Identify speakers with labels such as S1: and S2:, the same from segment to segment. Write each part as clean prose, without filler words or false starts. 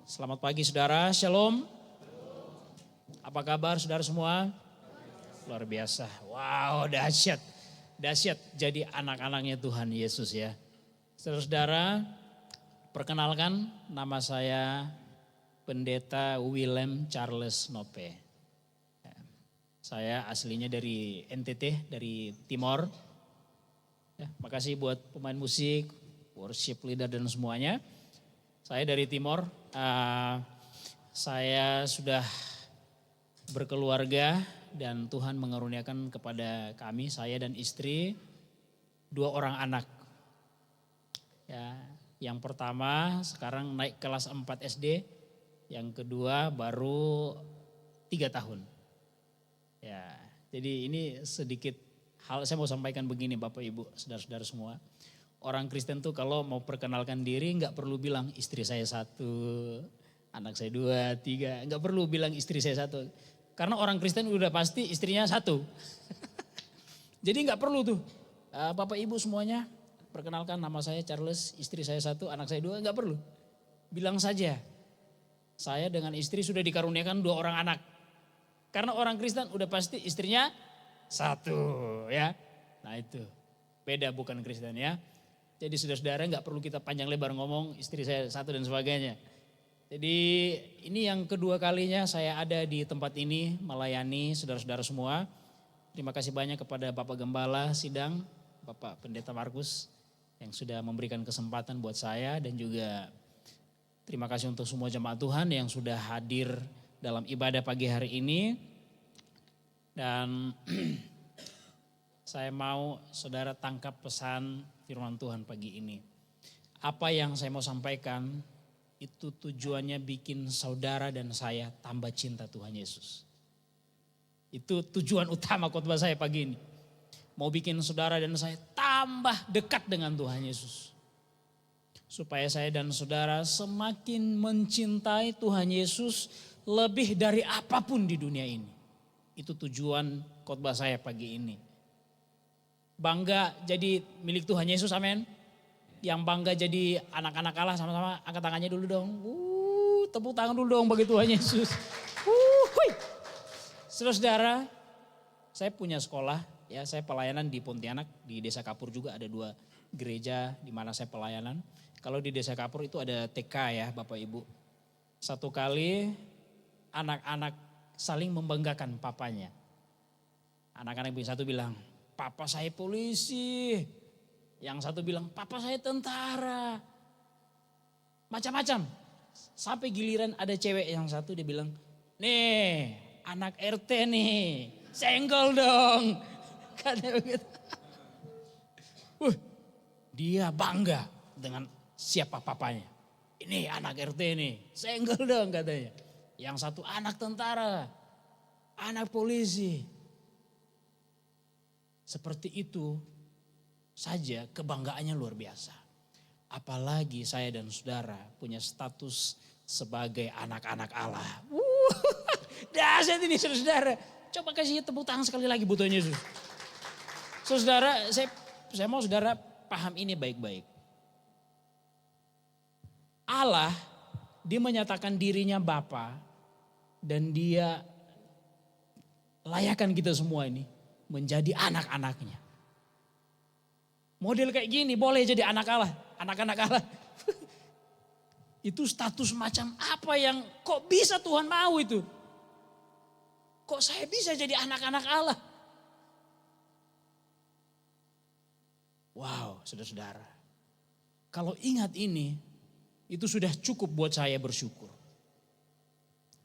S1: Selamat pagi saudara, shalom. Apa kabar saudara semua? Luar biasa, wow dahsyat. Dahsyat jadi anak-anaknya Tuhan Yesus ya. Saudara-saudara, perkenalkan nama saya Pendeta Willem Charles Nope. Saya aslinya dari NTT, dari Timor. Ya, makasih buat pemain musik, worship leader dan semuanya. Saya dari Timor, saya sudah berkeluarga dan Tuhan mengaruniakan kepada kami, saya dan istri, 2 orang anak. Ya, yang pertama sekarang naik kelas 4 SD, yang kedua baru 3 tahun. Ya, jadi ini sedikit hal saya mau sampaikan begini Bapak Ibu, saudara-saudara semua. Orang Kristen tuh kalau mau perkenalkan diri nggak perlu bilang istri saya 1, anak saya 2, 3. Nggak perlu bilang istri saya 1. Karena orang Kristen udah pasti istrinya 1. Jadi nggak perlu tuh. Bapak Ibu semuanya perkenalkan nama saya Charles, istri saya 1, anak saya 2. Nggak perlu. Bilang saja saya dengan istri sudah dikaruniakan 2 orang anak. Karena orang Kristen udah pasti istrinya 1 ya. Nah itu beda bukan Kristen ya. Jadi saudara-saudara nggak perlu kita panjang lebar ngomong istri saya 1 dan sebagainya. Jadi ini yang kedua kalinya saya ada di tempat ini melayani saudara-saudara semua. Terima kasih banyak kepada Bapak Gembala Sidang, Bapak Pendeta Markus yang sudah memberikan kesempatan buat saya, dan juga terima kasih untuk semua jemaat Tuhan yang sudah hadir dalam ibadah pagi hari ini. Dan saya mau saudara tangkap pesan firman Tuhan pagi ini. Apa yang saya mau sampaikan itu tujuannya bikin saudara dan saya tambah cinta Tuhan Yesus. Itu tujuan utama khotbah saya pagi ini. Mau bikin saudara dan saya tambah dekat dengan Tuhan Yesus. Supaya saya dan saudara semakin mencintai Tuhan Yesus lebih dari apapun di dunia ini. Itu tujuan khotbah saya pagi ini. Bangga jadi milik Tuhan Yesus, amin. Yang bangga jadi anak-anak Allah sama-sama angkat tangannya dulu dong. Tepuk tangan dulu dong bagi Tuhan Yesus. Saudara-saudara, saya punya sekolah, ya saya pelayanan di Pontianak, di Desa Kapur juga ada 2 gereja di mana saya pelayanan. Kalau di Desa Kapur itu ada TK ya Bapak Ibu. Satu kali anak-anak saling membanggakan papanya. Anak-anak satu bilang, papa saya polisi. Yang satu bilang, papa saya tentara. Macam-macam. Sampai giliran ada cewek yang satu dia bilang, nih anak RT nih, senggol dong. Katanya begitu. Dia bangga dengan siapa papanya. Ini anak RT nih, senggol dong katanya. Yang satu anak tentara, anak polisi. Seperti itu saja kebanggaannya luar biasa. Apalagi saya dan saudara punya status sebagai anak-anak Allah. Dahsyat ini saudara. Coba kasih tepuk tangan sekali lagi buat Tuhan Yesus. Saudara, saya mau saudara paham ini baik-baik. Allah, dia menyatakan dirinya Bapa dan dia layakan kita semua ini menjadi anak-anaknya. Model kayak gini boleh jadi anak Allah, anak-anak Allah. Itu status macam apa yang kok bisa Tuhan mau itu? Kok saya bisa jadi anak-anak Allah? Wow, saudara-saudara. Kalau ingat ini, itu sudah cukup buat saya bersyukur.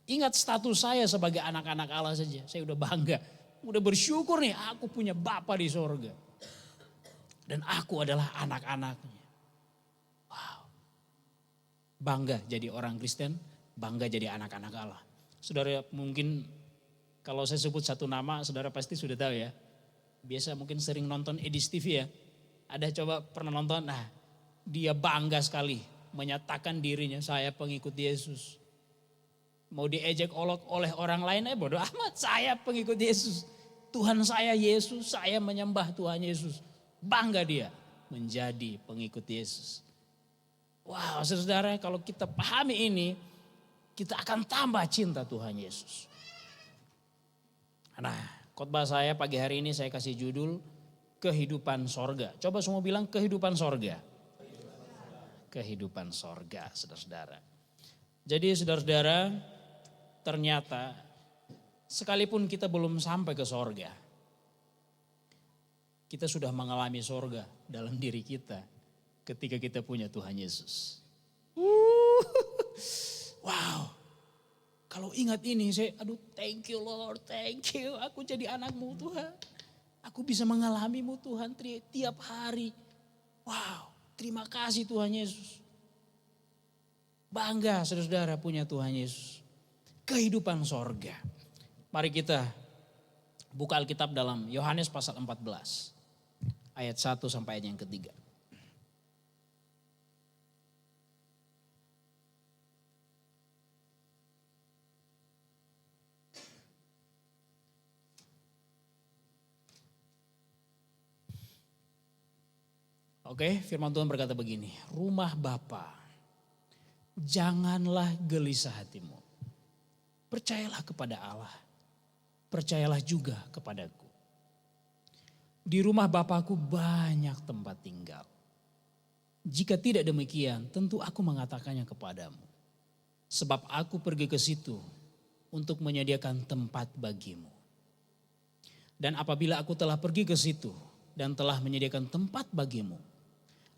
S1: Ingat status saya sebagai anak-anak Allah saja, saya udah bangga. Udah bersyukur nih, aku punya Bapa di sorga. Dan aku adalah anak-anaknya. Wow. Bangga jadi orang Kristen, bangga jadi anak-anak Allah. Saudara mungkin kalau saya sebut satu nama, saudara pasti sudah tahu ya. Biasa mungkin sering nonton Edis TV ya. Ada coba pernah nonton, nah dia bangga sekali menyatakan dirinya, saya pengikut Yesus. Mau diejek olok oleh orang lain, bodoh amat, saya pengikut Yesus. Tuhan saya Yesus, saya menyembah Tuhan Yesus. Bangga dia menjadi pengikut Yesus. Wow, saudara, kalau kita pahami ini, kita akan tambah cinta Tuhan Yesus. Nah, khotbah saya pagi hari ini saya kasih judul kehidupan sorga. Coba semua bilang kehidupan sorga. Kehidupan sorga, saudara-saudara. Jadi saudara-saudara, ternyata sekalipun kita belum sampai ke sorga, kita sudah mengalami sorga dalam diri kita ketika kita punya Tuhan Yesus. Wow, kalau ingat ini saya thank you Lord, thank you. Aku jadi anakmu Tuhan. Aku bisa mengalamimu Tuhan tiap hari. Wow, terima kasih Tuhan Yesus. Bangga saudara-saudara punya Tuhan Yesus. Kehidupan sorga. Mari kita buka Alkitab dalam Yohanes pasal 14. Ayat 1 sampai ayat yang ketiga. Oke, firman Tuhan berkata begini. Rumah Bapa, janganlah gelisah hatimu. Percayalah kepada Allah. Percayalah juga kepadaku. Di rumah Bapakku banyak tempat tinggal. Jika tidak demikian, tentu aku mengatakannya kepadamu. Sebab aku pergi ke situ untuk menyediakan tempat bagimu. Dan apabila aku telah pergi ke situ dan telah menyediakan tempat bagimu,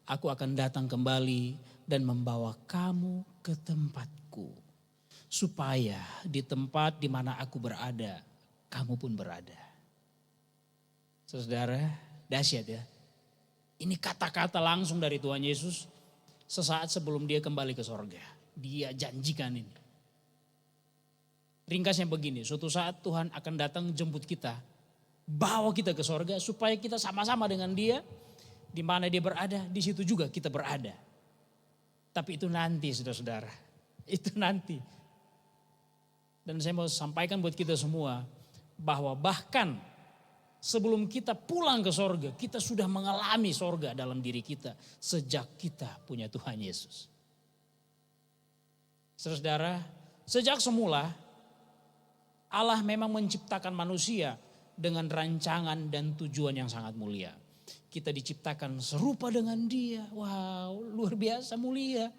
S1: aku akan datang kembali dan membawa kamu ke tempatku. Supaya di tempat di mana aku berada, kamu pun berada. Saudara, dahsyat ya. Ini kata-kata langsung dari Tuhan Yesus sesaat sebelum dia kembali ke sorga. Dia janjikan ini. Ringkasnya begini, suatu saat Tuhan akan datang jemput kita. Bawa kita ke sorga supaya kita sama-sama dengan dia. Di mana dia berada, di situ juga kita berada. Tapi itu nanti saudara-saudara. Itu nanti. Dan saya mau sampaikan buat kita semua. Bahwa bahkan sebelum kita pulang ke sorga, kita sudah mengalami sorga dalam diri kita. Sejak kita punya Tuhan Yesus. Saudara-saudara, sejak semula Allah memang menciptakan manusia dengan rancangan dan tujuan yang sangat mulia. Kita diciptakan serupa dengan dia. Wow, luar biasa mulia.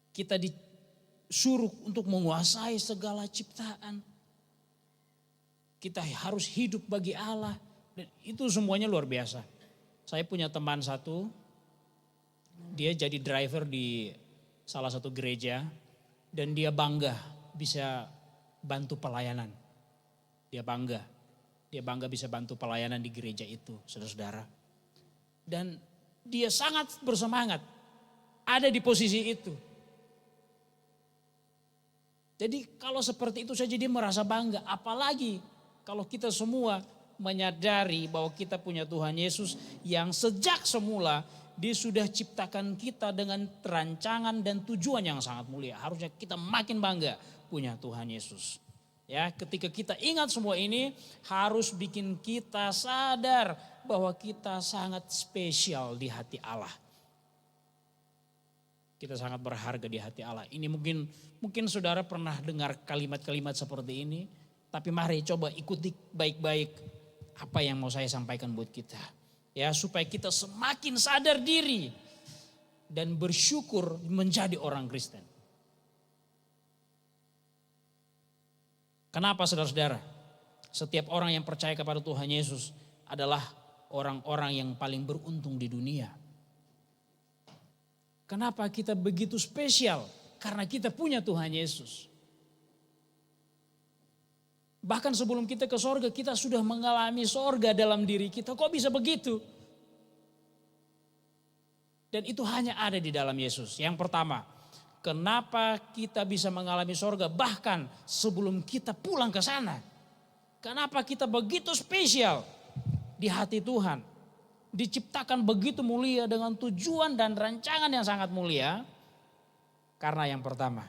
S1: Kita disuruh untuk menguasai segala ciptaan. Kita harus hidup bagi Allah. Dan itu semuanya luar biasa. Saya punya teman satu. Dia jadi driver di salah satu gereja. Dan dia bangga bisa bantu pelayanan. Dia bangga. Dia bangga bisa bantu pelayanan di gereja itu, saudara-saudara. Dan dia sangat bersemangat ada di posisi itu. Jadi kalau seperti itu saja dia merasa bangga. Apalagi kalau kita semua menyadari bahwa kita punya Tuhan Yesus yang sejak semula dia sudah ciptakan kita dengan rancangan dan tujuan yang sangat mulia. Harusnya kita makin bangga punya Tuhan Yesus. Ya, ketika kita ingat semua ini harus bikin kita sadar bahwa kita sangat spesial di hati Allah. Kita sangat berharga di hati Allah. Ini mungkin saudara pernah dengar kalimat-kalimat seperti ini, tapi mari coba ikuti baik-baik apa yang mau saya sampaikan buat kita. Ya, supaya kita semakin sadar diri dan bersyukur menjadi orang Kristen. Kenapa saudara-saudara? Setiap orang yang percaya kepada Tuhan Yesus adalah orang-orang yang paling beruntung di dunia. Kenapa kita begitu spesial? Karena kita punya Tuhan Yesus. Bahkan sebelum kita ke sorga, kita sudah mengalami sorga dalam diri kita. Kok bisa begitu? Dan itu hanya ada di dalam Yesus. Yang pertama, kenapa kita bisa mengalami sorga bahkan sebelum kita pulang ke sana? Kenapa kita begitu spesial di hati Tuhan? Diciptakan begitu mulia dengan tujuan dan rancangan yang sangat mulia. Karena yang pertama,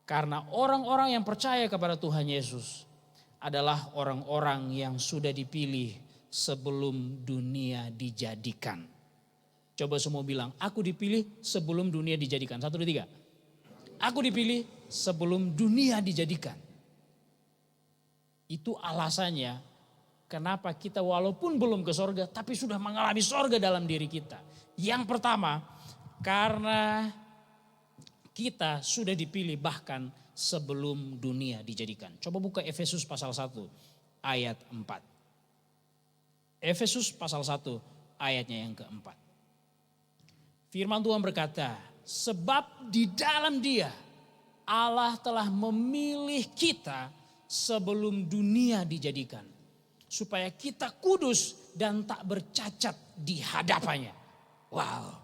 S1: karena orang-orang yang percaya kepada Tuhan Yesus adalah orang-orang yang sudah dipilih sebelum dunia dijadikan. Coba semua bilang, aku dipilih sebelum dunia dijadikan. 1, 2, 3. Aku dipilih sebelum dunia dijadikan. Itu alasannya kenapa kita walaupun belum ke sorga tapi sudah mengalami sorga dalam diri kita. Yang pertama, karena kita sudah dipilih bahkan sebelum dunia dijadikan. Coba buka Efesus pasal 1 ayat 4. Efesus pasal 1 ayatnya yang keempat. Firman Tuhan berkata, sebab di dalam Dia Allah telah memilih kita sebelum dunia dijadikan. Supaya kita kudus dan tak bercacat di hadapannya. Wow.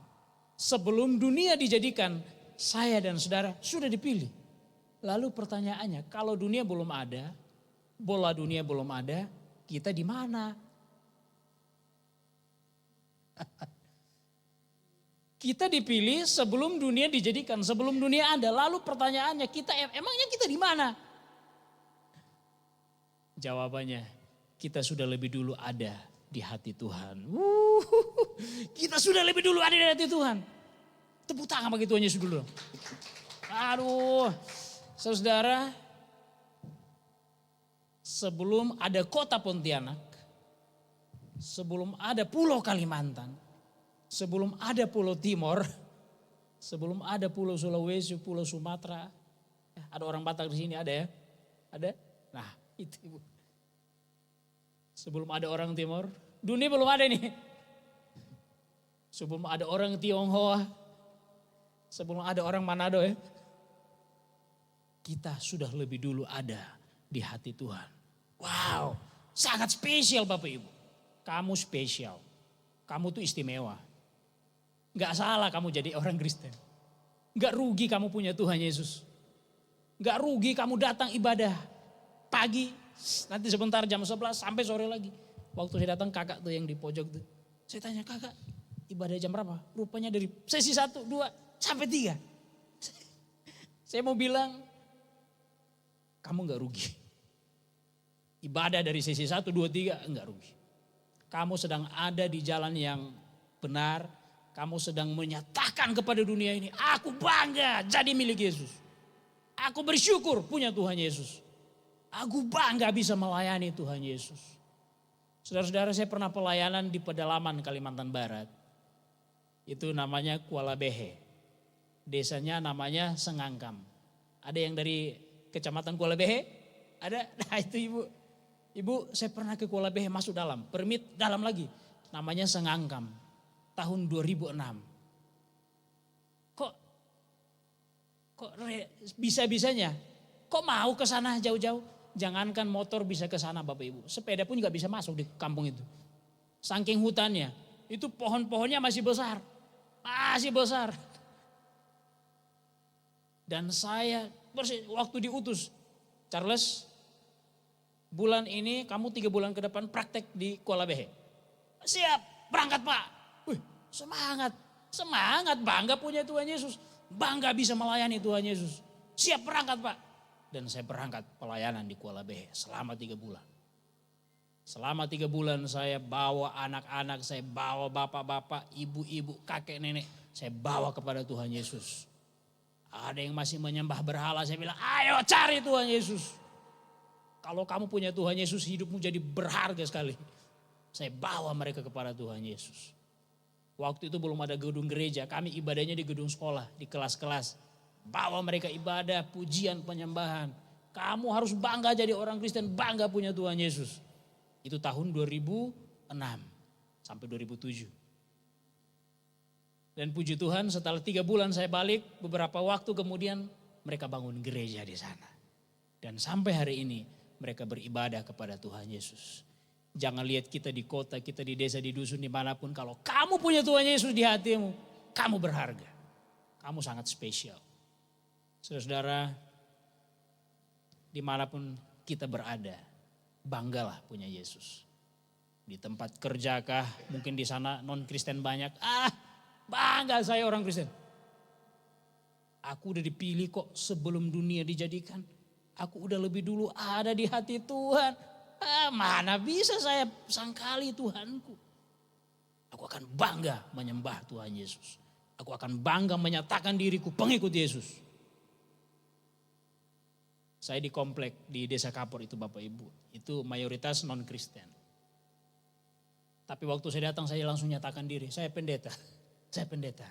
S1: Sebelum dunia dijadikan, saya dan saudara sudah dipilih. Lalu pertanyaannya, kalau dunia belum ada, bola dunia belum ada, kita di mana? Kita dipilih sebelum dunia dijadikan, sebelum dunia ada. Lalu pertanyaannya, emangnya kita di mana? Jawabannya, kita sudah lebih dulu ada di hati Tuhan. Kita sudah lebih dulu ada di hati Tuhan. Tepuk tangan bagi Tuhan Yesus dulu. Aduh, saudara, sebelum ada kota Pontianak, sebelum ada pulau Kalimantan, sebelum ada Pulau Timor, sebelum ada Pulau Sulawesi, Pulau Sumatera, ada orang Batak di sini ada ya? Ada? Nah itu Ibu. Sebelum ada orang Timor, dunia belum ada nih. Sebelum ada orang Tionghoa, sebelum ada orang Manado ya. Kita sudah lebih dulu ada di hati Tuhan. Wow, sangat spesial Bapak Ibu. Kamu spesial, kamu tuh istimewa. Gak salah kamu jadi orang Kristen. Gak rugi kamu punya Tuhan Yesus. Gak rugi kamu datang ibadah pagi, nanti sebentar jam 11 sampai sore lagi. Waktu saya datang kakak tuh yang di pojok tuh. Saya tanya kakak ibadah jam berapa? Rupanya dari sesi 1, 2 sampai 3. Saya mau bilang kamu gak rugi. Ibadah dari sesi 1, 2, 3 enggak rugi. Kamu sedang ada di jalan yang benar. Kamu sedang menyatakan kepada dunia ini, aku bangga jadi milik Yesus. Aku bersyukur punya Tuhan Yesus. Aku bangga bisa melayani Tuhan Yesus. Saudara-saudara, saya pernah pelayanan di pedalaman Kalimantan Barat. Itu namanya Kuala Behe. Desanya namanya Sengangkam. Ada yang dari kecamatan Kuala Behe? Ada? Nah itu Ibu. Ibu, saya pernah ke Kuala Behe masuk dalam. Permit dalam lagi. Namanya Sengangkam. Tahun 2006. Kok bisa-bisanya? Kok mau ke sana jauh-jauh? Jangankan motor bisa ke sana Bapak Ibu. Sepeda pun juga bisa masuk di kampung itu. Saking hutannya. Itu pohon-pohonnya masih besar. Masih besar. Dan saya waktu diutus. Charles, bulan ini kamu 3 bulan ke depan praktek di Kuala Behe. Siap, berangkat Pak. Wih, semangat, bangga punya Tuhan Yesus. Bangga bisa melayani Tuhan Yesus. Siap berangkat Pak. Dan saya berangkat pelayanan di Kuala Behe selama 3 bulan. Selama 3 bulan saya bawa anak-anak, saya bawa bapak-bapak, ibu-ibu, kakek nenek. Saya bawa kepada Tuhan Yesus. Ada yang masih menyembah berhala, saya bilang ayo cari Tuhan Yesus. Kalau kamu punya Tuhan Yesus, hidupmu jadi berharga sekali. Saya bawa mereka kepada Tuhan Yesus. Waktu itu belum ada gedung gereja, kami ibadahnya di gedung sekolah, di kelas-kelas. Bawa mereka ibadah, pujian, penyembahan. Kamu harus bangga jadi orang Kristen, bangga punya Tuhan Yesus. Itu tahun 2006 sampai 2007. Dan puji Tuhan setelah 3 bulan saya balik, beberapa waktu kemudian mereka bangun gereja di sana. Dan sampai hari ini mereka beribadah kepada Tuhan Yesus. Jangan lihat kita di kota, kita di desa, di dusun, dimanapun. Kalau kamu punya Tuhan Yesus di hatimu, kamu berharga. Kamu sangat spesial. Saudara-saudara, dimanapun kita berada, banggalah punya Yesus. Di tempat kerjakah, mungkin di sana non-Kristen banyak. Bangga saya orang Kristen. Aku udah dipilih kok sebelum dunia dijadikan. Aku udah lebih dulu ada di hati Tuhan. Mana bisa saya sangkali Tuhanku. Aku akan bangga menyembah Tuhan Yesus. Aku akan bangga menyatakan diriku pengikut Yesus. Saya di komplek di Desa Kapur itu Bapak Ibu. Itu mayoritas non-Kristen. Tapi waktu saya datang saya langsung nyatakan diri, saya pendeta. Saya pendeta.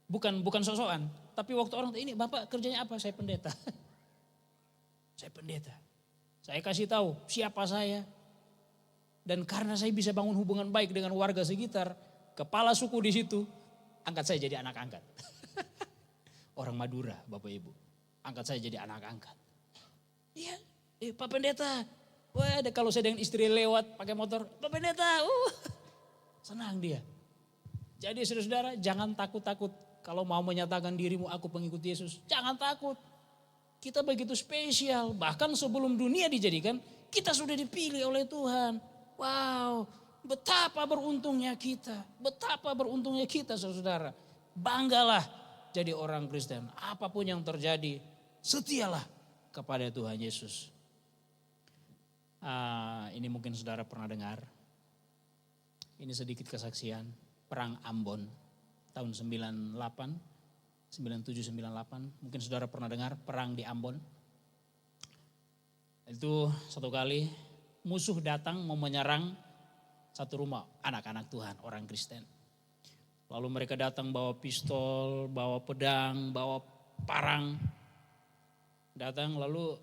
S1: Bukan sok-sokan, tapi waktu orang ini Bapak kerjanya apa? Saya pendeta. Saya pendeta. Saya kasih tahu siapa saya. Dan karena saya bisa bangun hubungan baik dengan warga sekitar, kepala suku di situ, angkat saya jadi anak angkat. Orang Madura Bapak Ibu, angkat saya jadi anak angkat. Iya, Pak Pendeta. Wah, kalau saya dengan istri lewat pakai motor, Pak Pendeta, senang dia. Jadi saudara-saudara, jangan takut-takut kalau mau menyatakan dirimu aku pengikut Yesus. Jangan takut. Kita begitu spesial. Bahkan sebelum dunia dijadikan, kita sudah dipilih oleh Tuhan. Wow, betapa beruntungnya kita. Betapa beruntungnya kita saudara-saudara. Banggalah jadi orang Kristen. Apapun yang terjadi, setialah kepada Tuhan Yesus. Ini mungkin saudara pernah dengar. Ini sedikit kesaksian. Perang Ambon tahun 97, 98. Mungkin saudara pernah dengar perang di Ambon. Itu satu kali musuh datang mau menyerang satu rumah anak-anak Tuhan, orang Kristen. Lalu mereka datang bawa pistol, bawa pedang, bawa parang. Datang lalu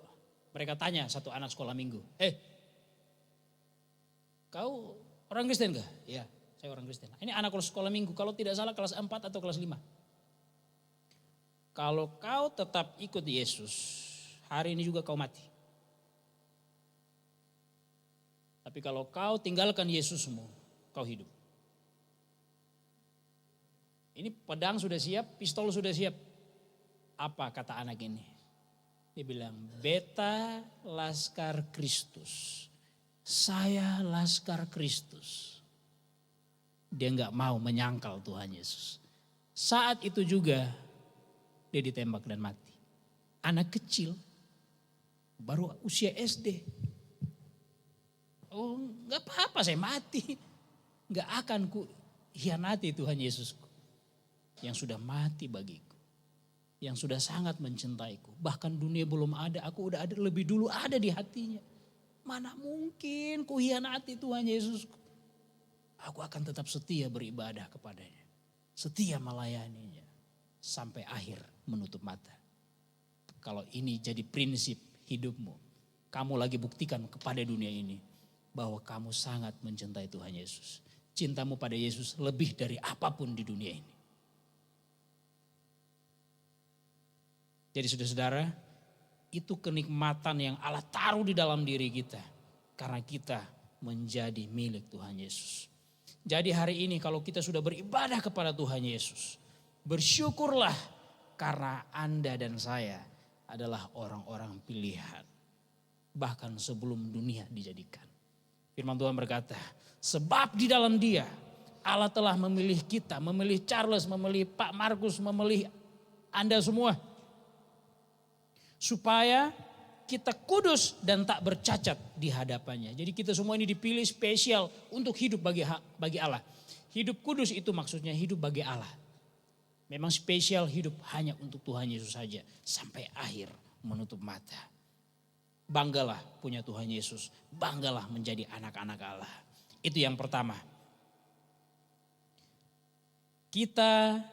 S1: mereka tanya satu anak sekolah minggu. Kau orang Kristen gak? Iya, saya orang Kristen. Ini anak sekolah minggu, kalau tidak salah kelas 4 atau kelas 5. Kalau kau tetap ikut Yesus, hari ini juga kau mati. Tapi kalau kau tinggalkan Yesusmu, kau hidup. Ini pedang sudah siap, pistol sudah siap. Apa kata anak ini? Dia bilang, beta Laskar Kristus. Saya Laskar Kristus. Dia nggak mau menyangkal Tuhan Yesus. Saat itu juga dia ditembak dan mati. Anak kecil, baru usia SD. Oh, nggak apa-apa saya mati. Nggak akan ku hianati Tuhan Yesusku. Yang sudah mati bagiku. Yang sudah sangat mencintaiku. Bahkan dunia belum ada, aku udah ada lebih dulu ada di hatinya. Mana mungkin ku hianati Tuhan Yesusku. Aku akan tetap setia beribadah kepadanya. Setia melayaninya. Sampai akhir menutup mata. Kalau ini jadi prinsip hidupmu. Kamu lagi buktikan kepada dunia ini. Bahwa kamu sangat mencintai Tuhan Yesus. Cintamu pada Yesus lebih dari apapun di dunia ini. Jadi saudara-saudara, itu kenikmatan yang Allah taruh di dalam diri kita. Karena kita menjadi milik Tuhan Yesus. Jadi hari ini kalau kita sudah beribadah kepada Tuhan Yesus. Bersyukurlah karena Anda dan saya adalah orang-orang pilihan. Bahkan sebelum dunia dijadikan. Firman Tuhan berkata, sebab di dalam Dia Allah telah memilih kita, memilih Charles, memilih Pak Markus, memilih Anda semua. Supaya kita kudus dan tak bercacat di hadapannya. Jadi kita semua ini dipilih spesial untuk hidup bagi Allah. Hidup kudus itu maksudnya hidup bagi Allah. Memang spesial hidup hanya untuk Tuhan Yesus saja. Sampai akhir menutup mata. Banggalah punya Tuhan Yesus. Banggalah menjadi anak-anak Allah. Itu yang pertama. Kita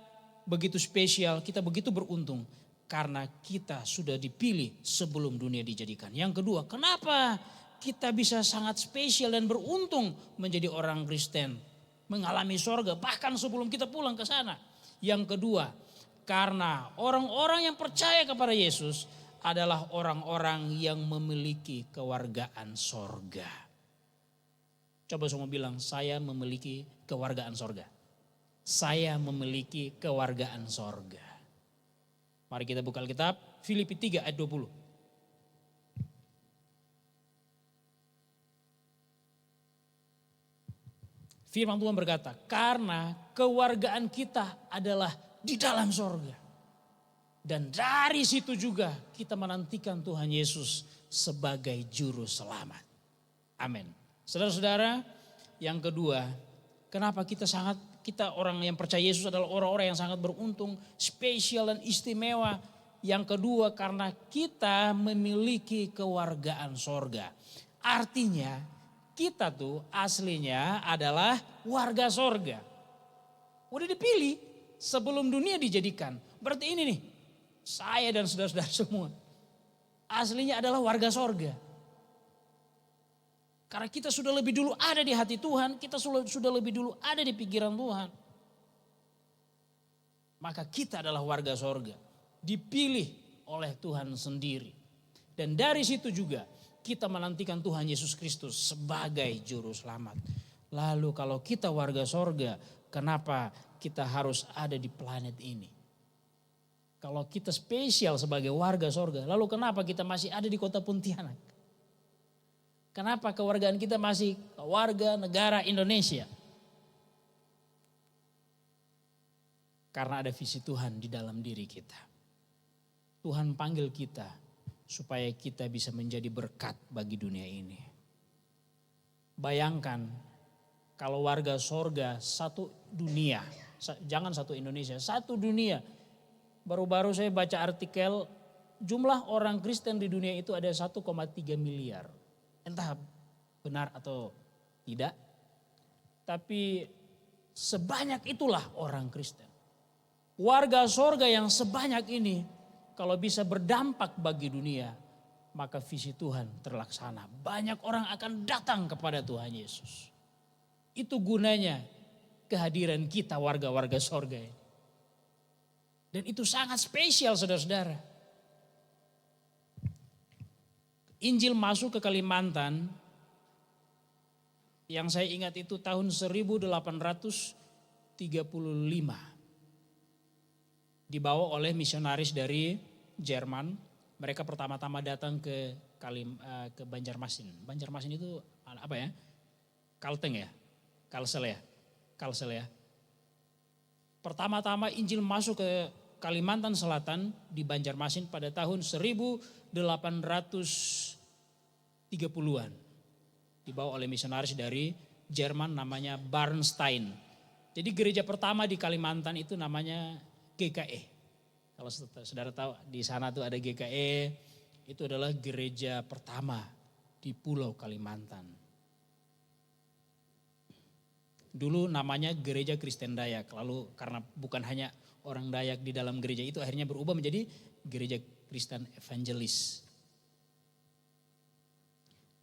S1: begitu spesial, kita begitu beruntung. Karena kita sudah dipilih sebelum dunia dijadikan. Yang kedua, kenapa kita bisa sangat spesial dan beruntung menjadi orang Kristen. Mengalami sorga bahkan sebelum kita pulang ke sana. Yang kedua, karena orang-orang yang percaya kepada Yesus adalah orang-orang yang memiliki kewargaan sorga. Coba semua bilang, saya memiliki kewargaan sorga. Saya memiliki kewargaan sorga. Mari kita buka Alkitab, Filipi 3 ayat 20. Firman Tuhan berkata, karena kewargaan kita adalah di dalam sorga. Dan dari situ juga kita menantikan Tuhan Yesus sebagai juru selamat. Amin. Saudara-saudara, yang kedua, kenapa kita orang yang percaya Yesus adalah orang-orang yang sangat beruntung, spesial dan istimewa. Yang kedua karena kita memiliki kewargaan sorga. Artinya kita tuh aslinya adalah warga sorga. Udah dipilih sebelum dunia dijadikan. Berarti ini nih, saya dan saudara-saudara semua aslinya adalah warga sorga. Karena kita sudah lebih dulu ada di hati Tuhan, kita sudah lebih dulu ada di pikiran Tuhan. Maka kita adalah warga sorga, dipilih oleh Tuhan sendiri. Dan dari situ juga kita menantikan Tuhan Yesus Kristus sebagai juru selamat. Lalu kalau kita warga sorga, kenapa kita harus ada di planet ini? Kalau kita spesial sebagai warga sorga, lalu kenapa kita masih ada di kota Pontianak? Kenapa kewargaan kita masih warga negara Indonesia? Karena ada visi Tuhan di dalam diri kita. Tuhan panggil kita supaya kita bisa menjadi berkat bagi dunia ini. Bayangkan kalau warga sorga satu dunia, jangan satu Indonesia, satu dunia. Baru-baru saya baca artikel jumlah orang Kristen di dunia itu ada 1,3 miliar. Entah benar atau tidak, tapi sebanyak itulah orang Kristen. Warga sorga yang sebanyak ini kalau bisa berdampak bagi dunia, maka visi Tuhan terlaksana. Banyak orang akan datang kepada Tuhan Yesus. Itu gunanya kehadiran kita warga-warga sorga. Dan itu sangat spesial saudara-saudara. Injil masuk ke Kalimantan, yang saya ingat itu tahun 1835. Dibawa oleh misionaris dari Jerman. Mereka pertama-tama datang ke Banjarmasin. Banjarmasin itu apa ya? Kalteng ya? Kalsel ya. Pertama-tama Injil masuk ke Kalimantan Selatan di Banjarmasin pada tahun 1830-an. Dibawa oleh misionaris dari Jerman namanya Barnstein. Jadi gereja pertama di Kalimantan itu namanya GKE. Kalau saudara tahu di sana tuh ada GKE, itu adalah gereja pertama di Pulau Kalimantan. Dulu namanya Gereja Kristen Dayak, lalu karena bukan hanya orang Dayak di dalam gereja itu akhirnya berubah menjadi Gereja Kristen Evangelis.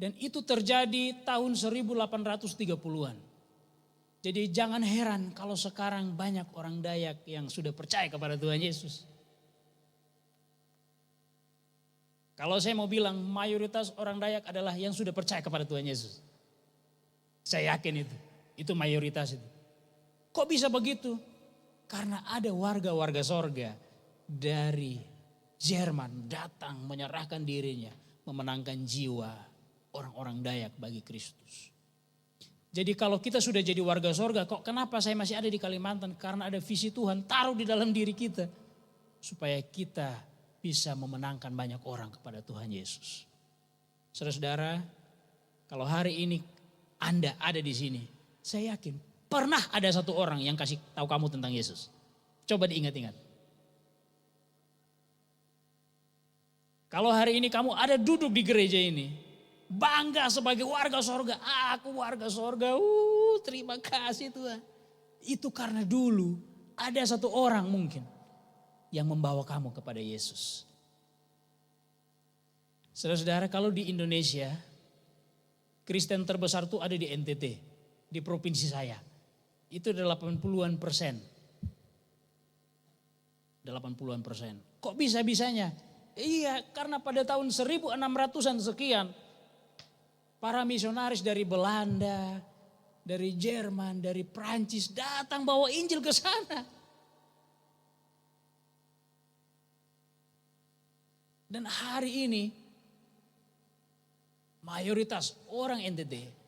S1: Dan itu terjadi tahun 1830-an. Jadi jangan heran kalau sekarang banyak orang Dayak yang sudah percaya kepada Tuhan Yesus. Kalau saya mau bilang mayoritas orang Dayak adalah yang sudah percaya kepada Tuhan Yesus. Saya yakin itu. Itu mayoritas itu. Kok bisa begitu? Karena ada warga-warga sorga dari Jerman datang menyerahkan dirinya, memenangkan jiwa orang-orang Dayak bagi Kristus. Jadi kalau kita sudah jadi warga sorga, kok kenapa saya masih ada di Kalimantan? Karena ada visi Tuhan taruh di dalam diri kita. Supaya kita bisa memenangkan banyak orang kepada Tuhan Yesus. Saudara-saudara, kalau hari ini Anda ada di sini, saya yakin pernah ada satu orang yang kasih tahu kamu tentang Yesus. Coba diingat-ingat. Kalau hari ini kamu ada duduk di gereja ini, bangga sebagai warga sorga. Aku warga sorga, terima kasih Tuhan. Itu karena dulu ada satu orang mungkin yang membawa kamu kepada Yesus. Saudara-saudara, kalau di Indonesia, Kristen terbesar itu ada di NTT. Di provinsi saya. Itu 80-an persen. 80-an persen. Kok bisa-bisanya? Iya, karena pada tahun 1600-an sekian. Para misionaris dari Belanda, dari Jerman, dari Prancis datang bawa Injil ke sana. Dan hari ini mayoritas orang NTT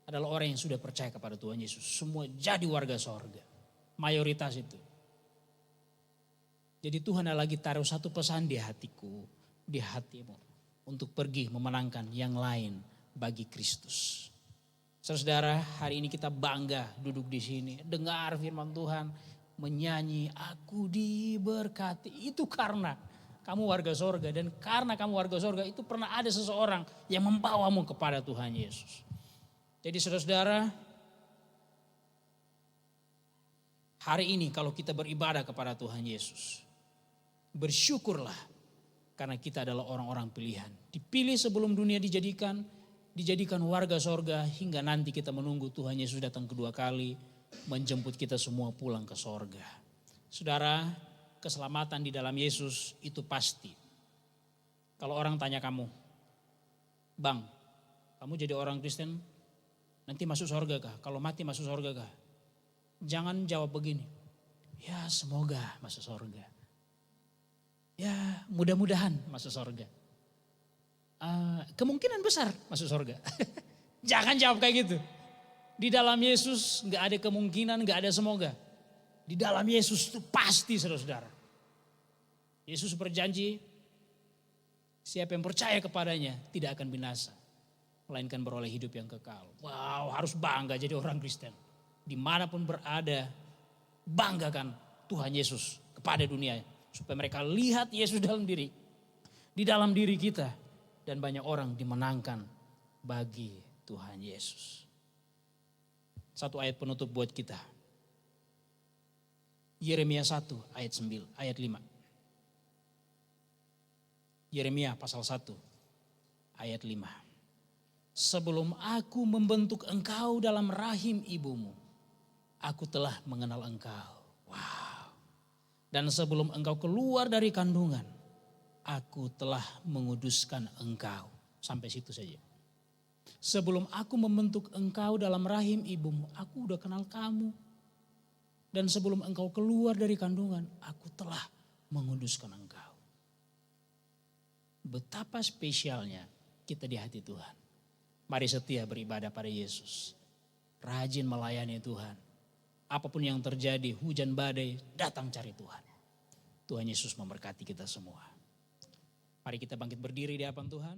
S1: adalah orang yang sudah percaya kepada Tuhan Yesus. Semua jadi warga sorga. Mayoritas itu. Jadi Tuhan lagi taruh satu pesan di hatiku, di hatimu. Untuk pergi memenangkan yang lain bagi Kristus. Saudara, hari ini kita bangga duduk di sini. Dengar firman Tuhan, menyanyi, aku diberkati. Itu karena kamu warga sorga. Dan karena kamu warga sorga itu pernah ada seseorang yang membawamu kepada Tuhan Yesus. Jadi saudara-saudara, hari ini kalau kita beribadah kepada Tuhan Yesus, bersyukurlah karena kita adalah orang-orang pilihan. Dipilih sebelum dunia dijadikan warga sorga hingga nanti kita menunggu Tuhan Yesus datang kedua kali menjemput kita semua pulang ke sorga. Saudara, keselamatan di dalam Yesus itu pasti. Kalau orang tanya kamu, Bang, kamu jadi orang Kristen nanti masuk sorga kah? Kalau mati masuk sorga kah? Jangan jawab begini, ya semoga masuk sorga. Ya mudah-mudahan masuk sorga. Kemungkinan besar masuk sorga. Jangan jawab kayak gitu. Di dalam Yesus gak ada kemungkinan, gak ada semoga. Di dalam Yesus itu pasti saudara-saudara. Yesus berjanji siapa yang percaya kepadanya tidak akan binasa. Melainkan beroleh hidup yang kekal. Wow, harus bangga jadi orang Kristen. Dimanapun berada, banggakan Tuhan Yesus kepada dunia. Supaya mereka lihat Yesus dalam diri. Di dalam diri kita. Dan banyak orang dimenangkan bagi Tuhan Yesus. Satu ayat penutup buat kita. Yeremia 1 ayat 9, ayat 5. Yeremia pasal 1 ayat 5. Sebelum aku membentuk engkau dalam rahim ibumu, aku telah mengenal engkau. Wow. Dan sebelum engkau keluar dari kandungan, aku telah menguduskan engkau. Sampai situ saja. Sebelum aku membentuk engkau dalam rahim ibumu, aku udah kenal kamu. Dan sebelum engkau keluar dari kandungan, aku telah menguduskan engkau. Betapa spesialnya kita di hati Tuhan. Mari setia beribadah pada Yesus. Rajin melayani Tuhan. Apapun yang terjadi, hujan badai, datang cari Tuhan. Tuhan Yesus memberkati kita semua. Mari kita bangkit berdiri di hadapan Tuhan.